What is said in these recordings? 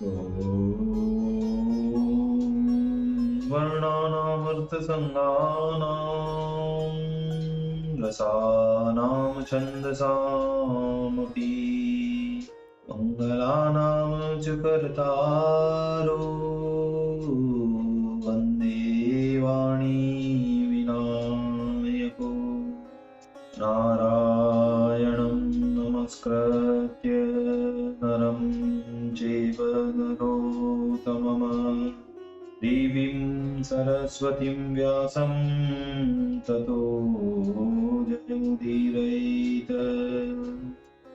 वर्णानामर्थसङ्गानां रसानां छन्दसामपि मङ्गलानां च कर्तारो वन्दे वाणी विनायको नारायणं नमस्कृत्य नरं चैव नरोत्तमम् देवीं सरस्वतीं व्यासं ततो जयमुदीरयेत्।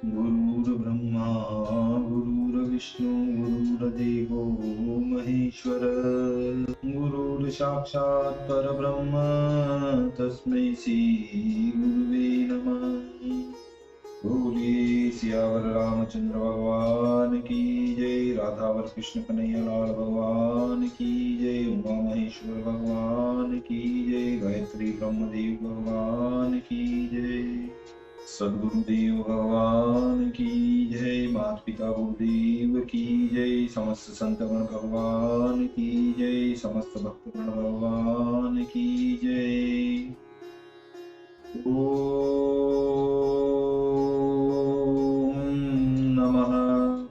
गुरुर्ब्रह्मा गुरुर्विष्णु गुरुर्देवो महेश्वर गुरुर्साक्षात् परब्रह्म तस्मै श्री गुरुवे नमः। बोलिए सियावर रामचंद्र भगवान की जय, राधावर कृष्ण कन्हैया लाल भगवान की जय, उमा महेश्वर भगवान की जय, गायत्री ब्रह्मदेव भगवान की जय, सद्गुरुदेव भगवान की जय, माता पिता गुरुदेव की जय, समस्त संतगण भगवान की जय, समस्त भक्तगण भगवान की जय। ओम नमः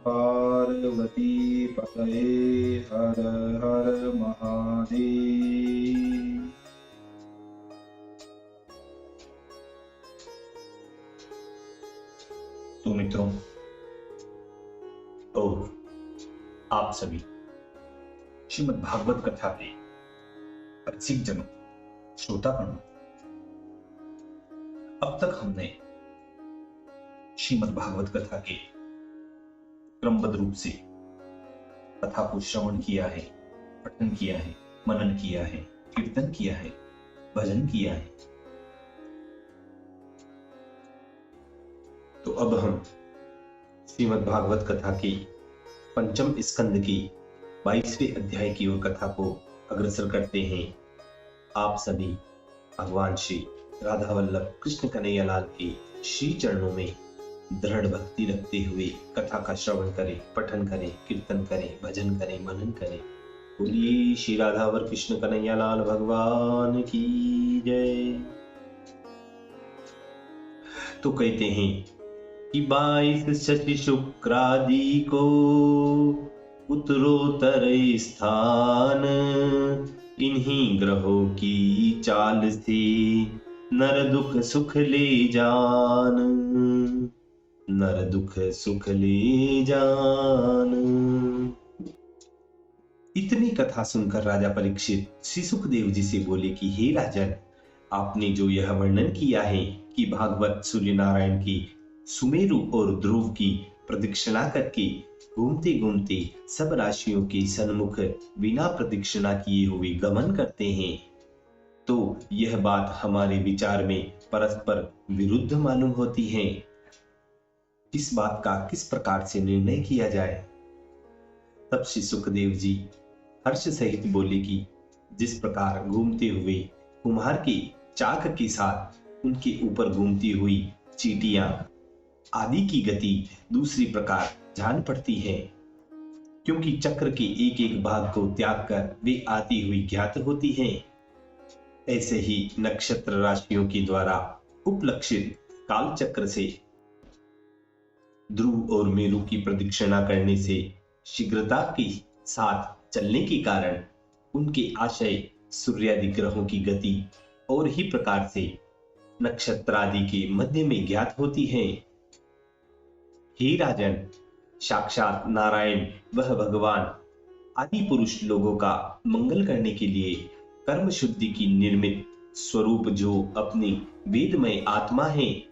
पार्वती पतये हर हर महादेव। तो मित्रों और आप सभी श्रीमद् भागवत कथा के रसिक जनों, श्रोतागणों, अब तक हमने श्रीमद् भागवत कथा के क्रमबद्ध रूप से कथा को श्रवण किया है, पठन किया है, मनन किया है, कीर्तन किया है, भजन किया है। तो अब हम श्रीमद् भागवत कथा की पंचम स्कंद की 22वें अध्याय की ओर कथा को अग्रसर करते हैं। आप सभी भगवान श्री राधा वल्लभ कृष्ण कन्हैया लाल के श्री चरणों में दृढ़ भक्ति रखते हुए कथा का श्रवण करें, पठन करें, कीर्तन करें, भजन करें, मनन करें। बोलिए श्री राधावर कृष्ण कन्हैया लाल भगवान की जय। तो कहते हैं कि 22 शशि शुक्रादि को उत्तरोत्तर स्थान, इन्हीं ग्रहों की चाल से नर दुख सुख ले जान, नर दुख सुख ले जान। इतनी कथा सुनकर राजा परीक्षित श्री सुखदेव जी से बोले कि हे राजन, आपने जो यह वर्णन किया है कि भागवत सूर्य नारायण की सुमेरु और ध्रुव की प्रदक्षिणा करके घूमते घूमते सब राशियों के सन्मुख बिना प्रदक्षिणा किए हुए गमन करते हैं, तो यह बात हमारे विचार में परस्पर विरुद्ध मालूम होती है। इस बात का किस प्रकार से निर्णय किया जाए? तब श्री सुखदेव जी हर्ष सहित बोले कि जिस प्रकार घूमते हुए कुम्हार के चाक के साथ उनके ऊपर घूमती हुई चींटियां आदि की गति दूसरी प्रकार जान पड़ती है, क्योंकि चक्र के एक एक भाग को त्याग कर वे आती हुई ज्ञात होती हैं। ऐसे ही नक्षत्र राशियों के द्वारा उपलक्षित काल चक्र से ध्रुव और मेरु की प्रदक्षिणा करने से शीघ्रता के साथ चलने के कारण उनके आशय सूर्यादि ग्रहों की गति और ही प्रकार से नक्षत्रादि के मध्य में ज्ञात होती है। हे राजन, साक्षात नारायण वह भगवान आदि पुरुष लोगों का मंगल करने के लिए कर्म शुद्धि की निर्मित स्वरूप जो अपनी वेदमय आत्मा है,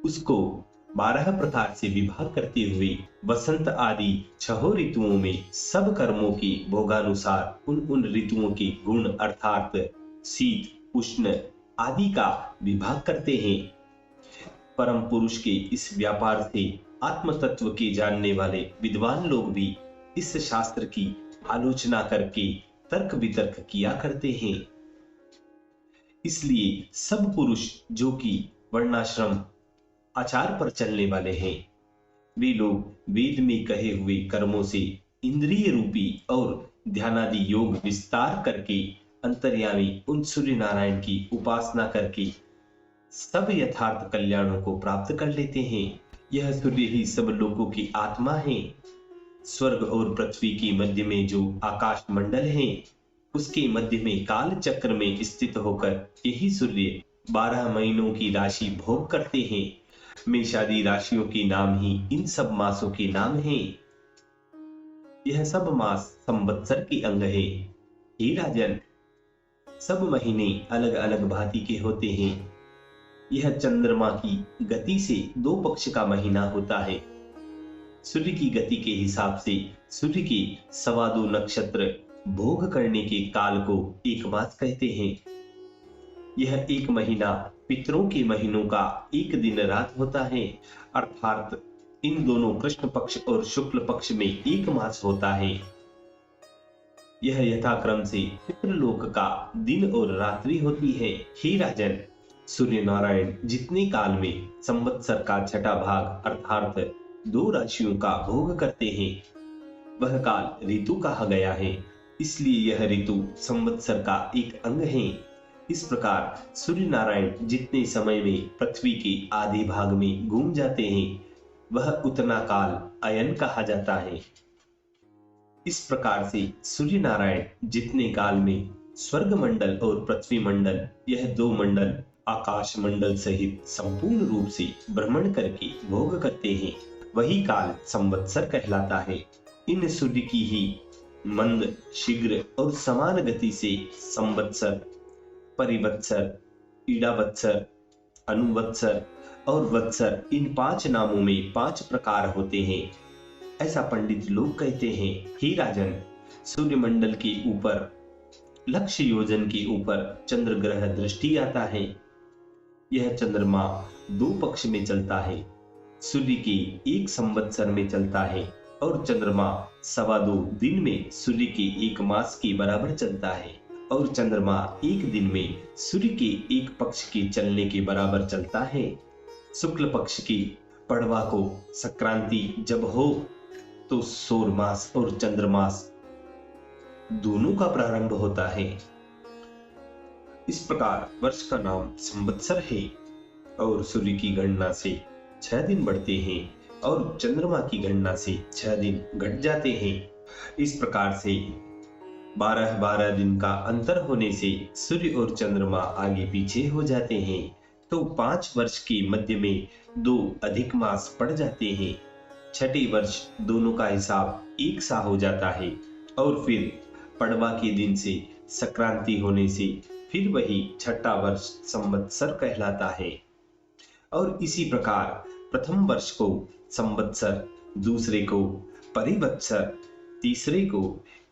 उसको 12 प्रकार से विभाग करते हुए वसंत आदि 6 ऋतुओं में सब कर्मों के भोगानुसार उन ऋतुओं के गुण अर्थात शीत, उष्ण आदि का विभाग करते हैं। परम पुरुष के इस व्यापार से आत्म तत्व के जानने वाले विद्वान लोग भी इस शास्त्र की आलोचना करके तर्क वितर्क किया करते हैं। इसलिए सब पुरुष जो कि वर्णाश्रम आचार पर चलने वाले हैं, वे लोग वेद में कहे हुए कर्मों से इंद्रिय रूपी और ध्यानादि योग विस्तार करके अंतर्यामी उन सूर्य नारायण की उपासना करके सब यथार्थ कल्याणों को प्राप्त कर लेते हैं। यह सूर्य ही सब लोगों की आत्मा है। स्वर्ग और पृथ्वी के मध्य में जो आकाश मंडल है, उसके मध्य में काल चक्र में स्थित होकर यही सूर्य 12 महीनों की राशि भोग करते हैं। मेषादि राशियों के नाम ही इन सब मासों के नाम हैं। यह सब मास संवत्सर के अंग है। हे राजन, सब महीने अलग अलग भांति के होते हैं। यह चंद्रमा की गति से 2 पक्ष का महीना होता है। सूर्य की गति के हिसाब से सूर्य के 2.25 नक्षत्र भोग करने के काल को 1 मास कहते हैं। यह 1 महीना पितरों के महीनों का 1 दिन रात होता है, अर्थात इन दोनों कृष्ण पक्ष और शुक्ल पक्ष में 1 मास होता है। यह यथाक्रम से पितृलोक का दिन और रात्रि होती है। हे राजन, सूर्य नारायण जितने काल में संवत्सर का 6ठा भाग अर्थात 2 राशियों का भोग करते हैं, वह काल ऋतु कहा गया है। इसलिए यह ऋतु संवत्सर का एक अंग है। इस प्रकार सूर्य नारायण जितने समय में पृथ्वी के आधे भाग में घूम जाते हैं, वह उतना काल अयन कहा जाता है। इस प्रकार से सूर्य नारायण जितने काल में स्वर्ग मंडल और पृथ्वी मंडल, यह 2 मंडल आकाश मंडल सहित संपूर्ण रूप से भ्रमण करके भोग करते हैं, वही काल संवत्सर कहलाता है। इन सूर्य की ही मंद, शीघ्र और समान गति से संवत्सर, परिवत्सर, ईडावत्सर, अनुवत्सर और वत्सर, इन 5 नामों में 5 प्रकार होते हैं, ऐसा पंडित लोग कहते हैं। हे राजन, सूर्य मंडल के ऊपर लक्ष्य योजन के ऊपर चंद्र ग्रह दृष्टि आता है। यह चंद्रमा 2 पक्ष में चलता है। सूर्य के 1 संवत्सर में चलता है और चंद्रमा 2.25 दिन में सूर्य के 1 मास के बराबर चलता है और चंद्रमा 1 दिन में सूर्य के 1 पक्ष के चलने के बराबर चलता है। शुक्ल पक्ष की पड़वा को संक्रांति जब हो तो सौर मास और चंद्रमास दोनों का प्रारंभ होता है। इस प्रकार वर्ष का नाम संवत्सर है और सूर्य की गणना से 6 दिन बढ़ते हैं और चंद्रमा की गणना से 6 दिन घट जाते हैं। इस प्रकार से 12-12 दिन का अंतर होने से सूर्य और चंद्रमा आगे पीछे हो जाते हैं, तो 5 वर्ष के मध्य में 2 अधिक मास पड़ जाते हैं। 6ठे वर्ष दोनों का हिसाब एक सा हो जाता है और फिर पड़वा के दिन से संक्रांति होने से फिर वही 6ठा वर्ष संवत्सर कहलाता है। और इसी प्रकार प्रथम वर्ष को संवत्सर, दूसरे को परिवत्सर, तीसरे को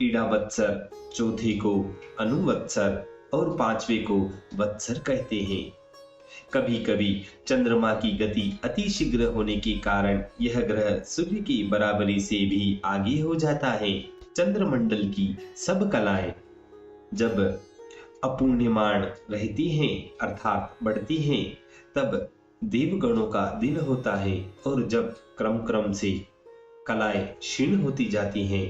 ईडावत्सर, चौथे को अनुवत्सर और 5वें को वत्सर कहते हैं। कभी कभी चंद्रमा की गति अति शीघ्र होने के कारण यह ग्रह सूर्य की बराबरी से भी आगे हो जाता है। चंद्रमंडल की सब कलाएं जब अपूर्णिमाण रहती हैं अर्थात बढ़ती हैं, तब देवगणों का दिन होता है और जब क्रम क्रम से कलाएं क्षीण होती जाती हैं,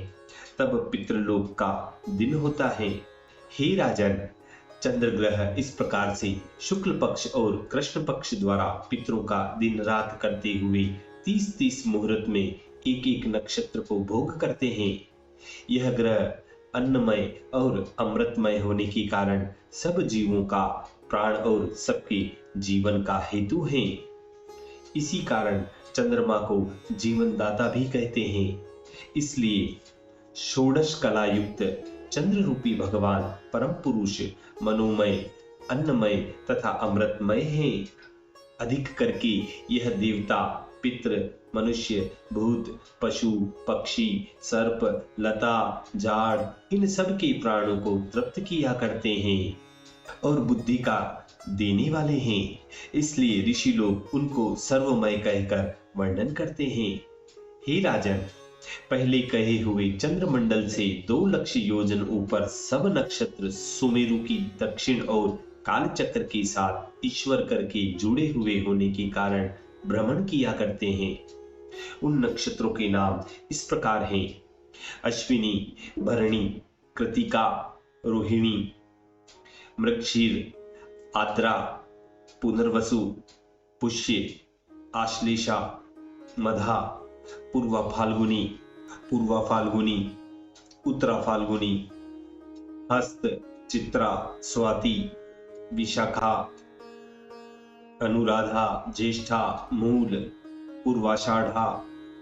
तब पितृलोक का दिन होता है। हे राजन, चंद्र ग्रह इस प्रकार से शुक्ल पक्ष और कृष्ण पक्ष द्वारा पितरों का दिन रात करते हुए 30-30 मुहूर्त में एक एक नक्षत्र को भोग करते हैं। यह ग्रह अन्नमय और अमृतमय होने के कारण सब जीवों का प्राण और सबके जीवन का हेतु है। इसी कारण चंद्रमा को जीवनदाता भी कहते हैं। इसलिए षोडश कला युक्त चंद्र रूपी भगवान परम पुरुष मनोमय, अन्नमय तथा अमृतमय है। अधिक करके यह देवता, पितृ, मनुष्य, भूत, पशु, पक्षी, सर्प, लता, झाड़ इन सब के प्राणों को तृप्त किया करते हैं और बुद्धि का देने वाले हैं। इसलिए ऋषि लोग उनको सर्वमय कहकर वर्णन करते हैं। हे राजन, पहले कहे हुए चंद्रमंडल से 2 लाख योजन ऊपर सब नक्षत्र सुमेरु की दक्षिण और कालचक्र के साथ ईश्वर करके जुड़े हुए होने के कारण भ्रमण किया करते हैं। उन नक्षत्रों के नाम इस प्रकार हैं: अश्विनी, भरणी, कृतिका, रोहिणी, मृगशीर, आद्रा, पुनर्वसु, पुष्य, आश्लेषा, मधा, पूर्वा फाल्गुनी, उत्तरा फाल्गुनी, हस्त, चित्रा, स्वाति, विशाखा, अनुराधा, ज्येष्ठा, मूल, पूर्वाषाढ़ा,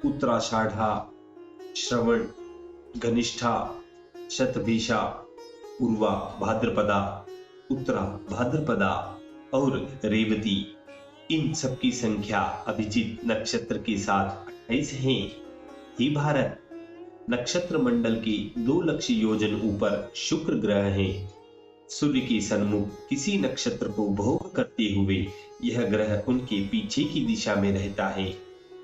उत्तराषाढ़ा, श्रवण, घनिष्ठा, शतभिषा, पूर्वा भाद्रपदा, उत्तरा भाद्रपदा और रेवती। इन सबकी संख्या अभिजित नक्षत्र के साथ 28 है। ही भारत, नक्षत्र मंडल के 2 लक्ष योजन ऊपर शुक्र ग्रह है। सूर्य के सन्मुख किसी नक्षत्र को भोग करते हुए यह ग्रह उनके पीछे की दिशा में रहता है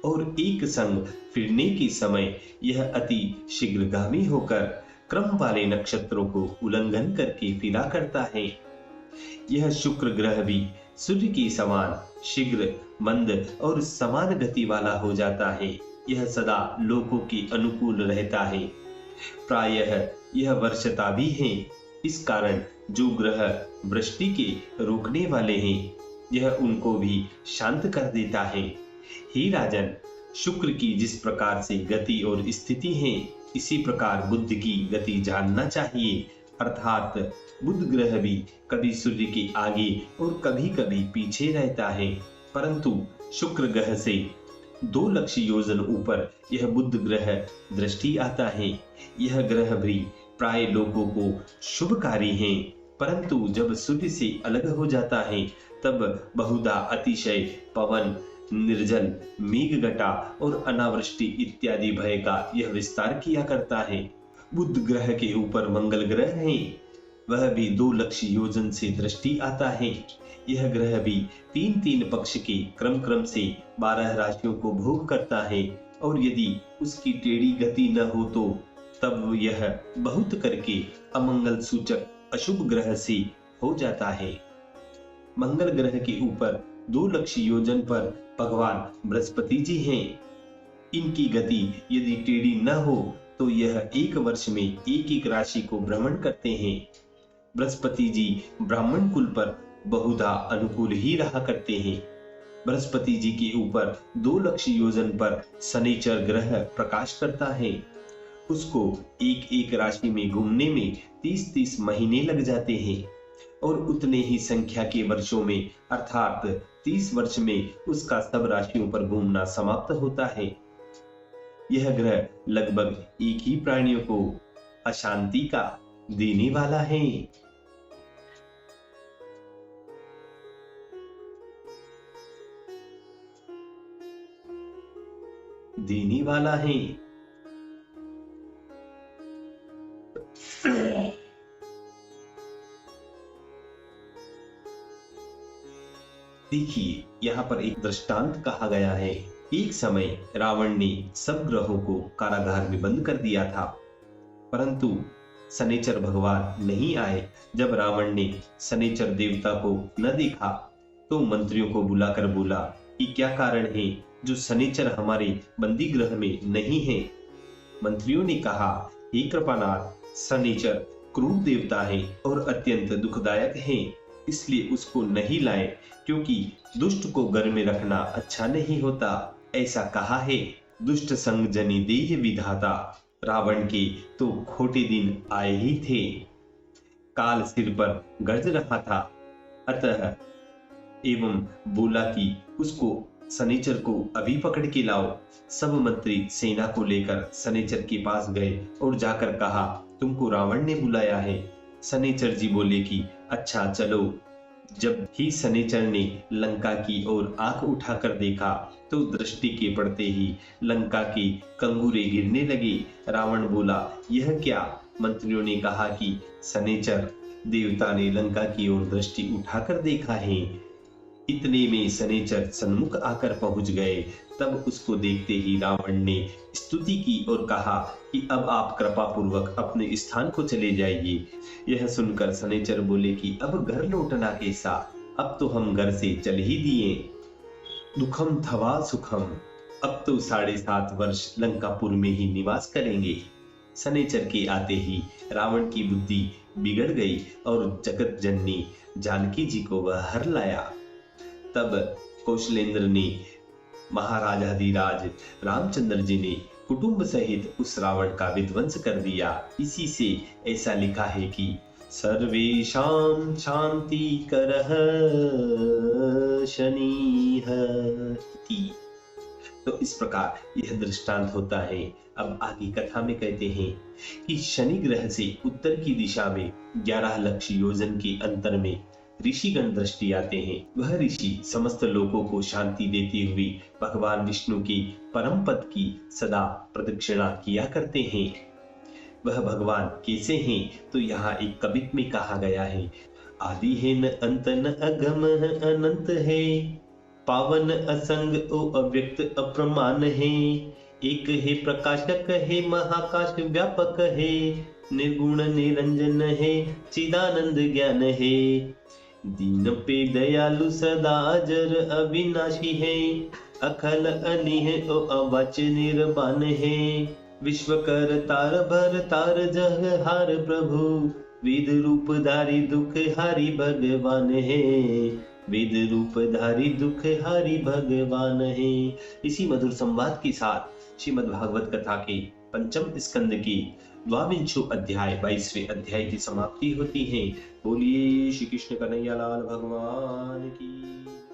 और एक संग फिरने के समय यह अति शीघ्रगामी होकर क्रम वाले नक्षत्रों को उल्लंघन करके फिरा करता है। यह शुक्र ग्रह भी सूर्य के समान शीघ्र, मंद और समान गति वाला हो जाता है। यह सदा लोगों के अनुकूल रहता है। प्रायः यह वर्षता भी है। इस कारण जो ग्रह वृष्टि के रोकने वाले हैं, यह उनको भी शांत कर देता है। हे राजन, शुक्र की जिस प्रकार से गति और स्थिति है, इसी प्रकार बुध की गति जानना चाहिए। अर्थात बुध ग्रह भी कभी सूर्य के आगे और कभी कभी पीछे रहता है, परंतु शुक्र ग्रह से 2 लक्ष योजन ऊपर यह बुध ग्रह दृष्टि आता है। यह ग्रह भी प्राय लोगों को शुभकारी है, परंतु जब सूर्य से अलग हो जाता है तब बहुधा अतिशय पवन, निर्जल, मेघगटा और अनावृष्टि इत्यादि भय का यह विस्तार किया करता है। बुध ग्रह के ऊपर मंगल ग्रह है, वह भी 2 लक्ष योजन से दृष्टि आता है। यह ग्रह भी 3-3 पक्ष के क्रम से 12 राशियों को भोग करता है और यदि उसकी टेढ़ी गति न हो तो तब यह बहुत करके अमंगल सूचक अशुभ ग्रह से हो जाता है। मंगल ग्रह के ऊपर 2 लक्ष योजन पर भगवान बृहस्पति जी हैं। इनकी गति यदि टेढ़ी न हो तो यह एक वर्ष में एक राशि को भ्रमण करते हैं। बृहस्पति जी ब्राह्मण कुल पर बहुधा अनुकूल ही रहा करते हैं। बृहस्पति जी के ऊपर 2 लक्ष योजन पर शनिचर ग्रह प्रकाश करता है। उसको एक राशि में घूमने में 30-30 महीने लग जाते हैं और उतने ही संख्या के वर्षों में अर्थात 30 वर्ष में उसका सब राशियों पर घूमना समाप्त होता है। यह ग्रह लगभग एक ही प्राणियों को अशांति का देने वाला है। देने वाला है। देखिए, यहाँ पर एक दृष्टांत कहा गया है। एक समय रावण ने सब ग्रहों को कारागार में बंद कर दिया था, परंतु शनिचर भगवान नहीं आए। जब रावण ने शनिचर देवता को न देखा तो मंत्रियों को बुलाकर बोला कि क्या कारण है जो शनिचर हमारे बंदी ग्रह में नहीं है। मंत्रियों ने कहा, हे कृपानाथ, शनिचर क्रूर देवता है और अत्यंत दुखदायक है, इसलिए उसको नहीं लाए, क्योंकि दुष्ट को घर में रखना अच्छा नहीं होता, ऐसा कहा है। दुष्ट संग जनी देह विधाता, रावण के तो खोटे दिन आए ही थे। काल सिर पर गरज रहा था, अतः एवं बोला कि उसको शनिचर को अभी पकड़ के लाओ। सब मंत्री सेना को लेकर शनिचर के पास गए और जाकर कहा, तुमको रावण ने बुलाया है। शनिचर जी बोले कि अच्छा चलो। जब ही शनिचर ने लंका की ओर आंख उठाकर देखा तो दृष्टि के पड़ते ही लंका के कंगूरे गिरने लगे। रावण बोला, यह क्या? मंत्रियों ने कहा कि शनिचर देवता ने लंका की ओर दृष्टि उठाकर देखा है। इतने में शनिचर सन्मुख आकर पहुंच गए। तब उसको देखते ही रावण ने स्तुति की और कहा कि अब आप कृपा पूर्वक अपने स्थान को चले जाइए। यह सुनकर शनिचर बोले कि अब घर लौटना कैसा, अब तो हम घर से चल ही दिए। दुखम थवा सुखम, अब तो 7.5 वर्ष लंकापुर में ही निवास करेंगे। शनिचर के आते ही रावण की बुद्धि बिगड़ गई और जगत जननी जानकी जी को वह हर लाया। तब कौशलेंद्र ने महाराजाधिराज रामचंद्र जी ने कुटुंब सहित उस रावण का विध्वंस कर दिया। इसी से ऐसा लिखा है कि सर्वेषां शांति करः शनिः इति। तो इस प्रकार यह दृष्टांत होता है। अब आगे कथा में कहते हैं कि शनि ग्रह से उत्तर की दिशा में 11 लाख योजन के अंतर में ऋषिगण दृष्टि आते हैं। वह ऋषि समस्त लोगों को शांति देते हुए भगवान विष्णु के परम पद की सदा प्रदक्षिणा किया करते हैं। वह भगवान कैसे हैं? तो यहाँ एक कवित में कहा गया है, आदि है न अंत न अगम अनंत है, पावन असंग ओ अव्यक्त अप्रमाण है, एक है प्रकाशक है महाकाश व्यापक है, निर्गुण निरंजन है चिदानंद ज्ञान है, दीन पे दयालु सदा अजर अविनाशी है, अखल अनिह ओ अवाच्य निर्वाण है, विश्व कर तार भर तार जग हार प्रभु, वेद रूप धारी दुख हारी भगवान है, वेद रूप धारी दुख हारी भगवान है। इसी मधुर संवाद के साथ श्रीमद् भागवत कथा के पंचम स्कंद की 22वें अध्याय 22वें अध्याय की समाप्ति होती है। बोलिए श्री कृष्ण कन्हैया लाल भगवान की।